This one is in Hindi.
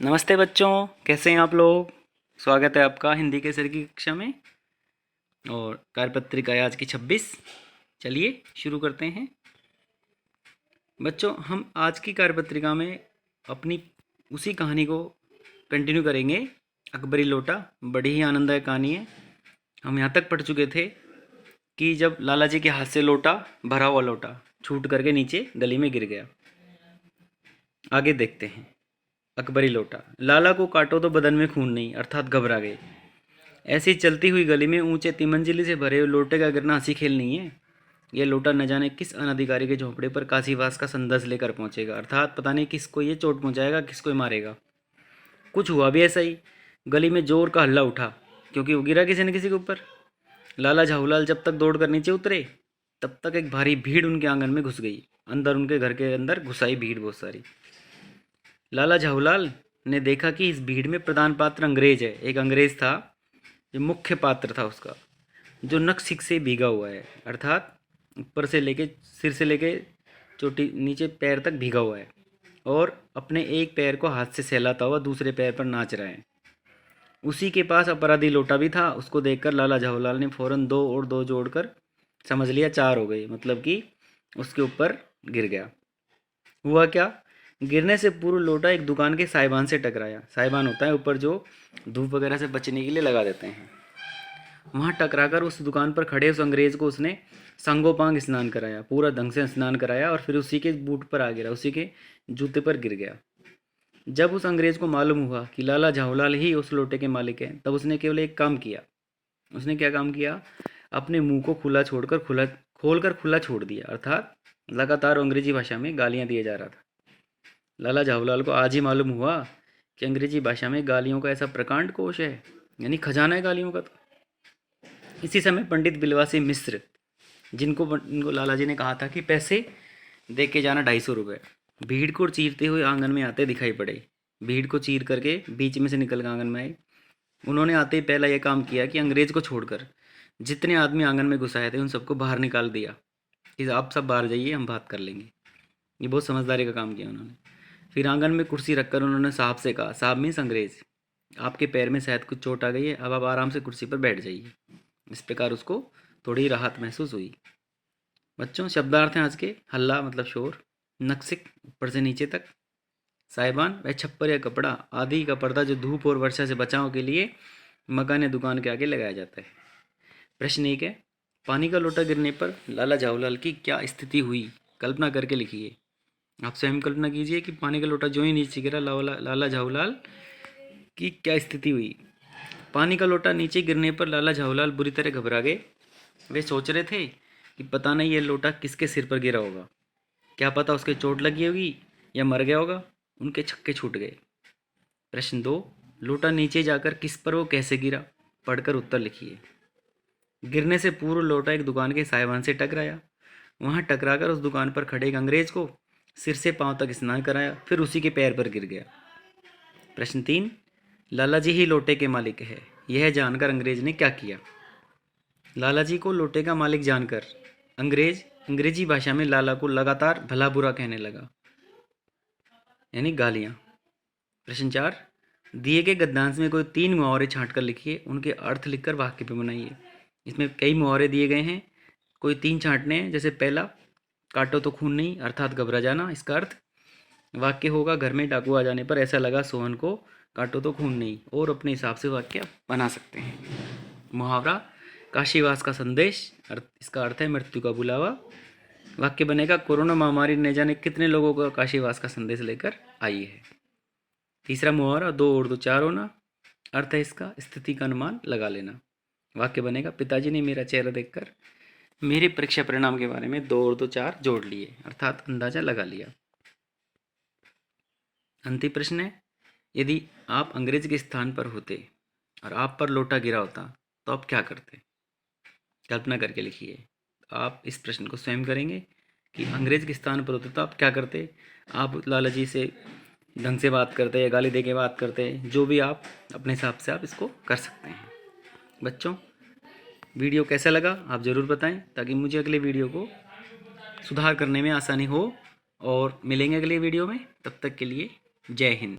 नमस्ते बच्चों, कैसे हैं आप लोग। स्वागत है आपका हिंदी के सर की कक्षा में। और कार्यपत्रिका है आज की 26। चलिए शुरू करते हैं बच्चों। हम आज की कार्यपत्रिका में अपनी उसी कहानी को कंटिन्यू करेंगे। अकबरी लोटा बड़ी ही आनंददायक कहानी है। हम यहाँ तक पढ़ चुके थे कि जब लाला जी के हाथ से लोटा, भरा हुआ लोटा, छूट करके नीचे गली में गिर गया। आगे देखते हैं। अकबरी लोटा। लाला को काटो तो बदन में खून नहीं, अर्थात घबरा गए। ऐसी चलती हुई गली में ऊंचे तिमंजिली से भरे हुए लोटे का गिरना हंसी खेल नहीं है। यह लोटा न जाने किस अनधिकारी के झोंपड़े पर काशीवास का संदेश लेकर पहुंचेगा, अर्थात पता नहीं किसको ये चोट पहुंचाएगा, किसको मारेगा। कुछ हुआ भी ऐसा ही। गली में जोर का हल्ला उठा, क्योंकि वो गिरा किसी न किसी के ऊपर। लाला झाऊलाल जब तक दौड़कर नीचे उतरे, तब तक एक भारी भीड़ उनके आंगन में घुस गई। अंदर उनके घर के अंदर घुसाई भीड़ बहुत सारी। लाला झाऊलाल ने देखा कि इस भीड़ में प्रधान पात्र अंग्रेज है। एक अंग्रेज था जो मुख्य पात्र था उसका, जो नख सिख से भीगा हुआ है, अर्थात ऊपर से लेके सिर से लेके चोटी नीचे पैर तक भीगा हुआ है, और अपने एक पैर को हाथ से सहलाता हुआ दूसरे पैर पर नाच रहा है। उसी के पास अपराधी लोटा भी था। उसको देखकर लाला झाऊलाल ने फौरन 2 और 2 जोड़कर समझ लिया 4 हो गए, मतलब कि उसके ऊपर गिर गया। हुआ क्या, गिरने से पूर्व लोटा एक दुकान के साइबान से टकराया। साइबान होता है ऊपर जो धूप वगैरह से बचने के लिए लगा देते हैं। वहाँ टकराकर उस दुकान पर खड़े उस अंग्रेज को उसने संगोपांग स्नान कराया, पूरा ढंग से स्नान कराया, और फिर उसी के बूट पर आ गिरा, उसी के जूते पर गिर गया। जब उस अंग्रेज को मालूम हुआ कि लाला झाऊलाल ही उस लोटे के मालिक हैं, तब उसने केवल एक काम किया। उसने क्या काम किया, अपने मुंह को खुला छोड़कर खोलकर खुला छोड़ दिया, अर्थात लगातार अंग्रेजी भाषा में गालियां दिए जा रहा था। लाला झाऊलाल को आज ही मालूम हुआ कि अंग्रेजी भाषा में गालियों का ऐसा प्रकांड कोश है, यानी खजाना है गालियों का। तो इसी समय पंडित बिलवासी मिश्र, जिनको लाला जी ने कहा था कि पैसे दे के जाना 250 रुपये, भीड़ को चीरते हुए आंगन में आते दिखाई पड़े। भीड़ को चीर करके बीच में से निकल कर आंगन में आए। उन्होंने आते ही पहला यह काम किया कि अंग्रेज को छोड़कर जितने आदमी आंगन में घुसाए थे उन सबको बाहर निकाल दिया कि आप सब बाहर जाइए, हम बात कर लेंगे। ये बहुत समझदारी का काम किया उन्होंने। फिर आंगन में कुर्सी रखकर उन्होंने साहब से कहा, साहब मीन्स अंग्रेज, आपके पैर में शायद कुछ चोट आ गई है, अब आप आराम से कुर्सी पर बैठ जाइए। इस प्रकार उसको थोड़ी राहत महसूस हुई। बच्चों, शब्दार्थ हैं आज के। हल्ला मतलब शोर, नक्सिक ऊपर से नीचे तक, साइबान वह छप्पर या कपड़ा आदि का पर्दा जो धूप और वर्षा से बचाव के लिए मकान या दुकान के आगे लगाया जाता है। प्रश्न 1 है, पानी का लोटा गिरने पर लाला झाऊलाल की क्या स्थिति हुई, कल्पना करके लिखिए। आप स्वयं कल्पना कीजिए कि पानी का लोटा जो ही नीचे गिरा, लाला झाऊलाल की क्या स्थिति हुई। पानी का लोटा नीचे गिरने पर लाला झाऊलाल बुरी तरह घबरा गए। वे सोच रहे थे कि पता नहीं यह लोटा किसके सिर पर गिरा होगा, क्या पता उसके चोट लगी होगी या मर गया होगा। उनके छक्के छूट गए। प्रश्न 2, लोटा नीचे जाकर किस पर वो कैसे गिरा, पढ़कर उत्तर लिखिए। गिरने से पूर्व लोटा एक दुकान के साइबान से टकराया। वहां टकराकर उस दुकान पर खड़े एक अंग्रेज को सिर से पांव तक स्नान कराया, फिर उसी के पैर पर गिर गया। प्रश्न 3, लाला जी ही लोटे के मालिक है, यह जानकर अंग्रेज ने क्या किया। लाला जी को लोटे का मालिक जानकर अंग्रेज अंग्रेजी भाषा में लाला को लगातार भला बुरा कहने लगा, यानी गालियां। प्रश्न 4, दिए गए गद्यांश में कोई 3 मुहावरे छांट कर लिखिए, उनके अर्थ लिखकर वाक्य पे बनाइए। इसमें कई मुहावरे दिए गए हैं, कोई 3 छांटने हैं। जैसे पहला, काटो तो खून नहीं, अर्थात घबरा जाना। इसका अर्थ वाक्य होगा, घर में डाकू आ जाने पर ऐसा लगा सोहन को, काटो तो खून नहीं, और अपने हिसाब से वाक्य बना सकते हैं। मुहावरा, काशीवास का संदेश, इसका अर्थ है मृत्यु का बुलावा। वाक्य बनेगा, कोरोना महामारी ने जाने कितने लोगों का काशीवास का संदेश लेकर आई है। तीसरा मुहावरा, 2 और 2 4 होना, अर्थ है इसका स्थिति का अनुमान लगा लेना। वाक्य बनेगा, पिताजी ने मेरा चेहरा देखकर मेरे परीक्षा परिणाम के बारे में 2 और 2 4 जोड़ लिए, अर्थात अंदाजा लगा लिया। अंतिम प्रश्न है, यदि आप अंग्रेज के स्थान पर होते और आप पर लोटा गिरा होता तो आप क्या करते, कल्पना करके लिखिए। आप इस प्रश्न को स्वयं करेंगे कि अंग्रेज के स्थान पर होते तो आप क्या करते। आप लाला जी से ढंग से बात करते या गाली दे के बात करते, जो भी आप अपने हिसाब से आप इसको कर सकते हैं। बच्चों, वीडियो कैसा लगा आप ज़रूर बताएं, ताकि मुझे अगले वीडियो को सुधार करने में आसानी हो। और मिलेंगे अगले वीडियो में, तब तक के लिए जय हिंद।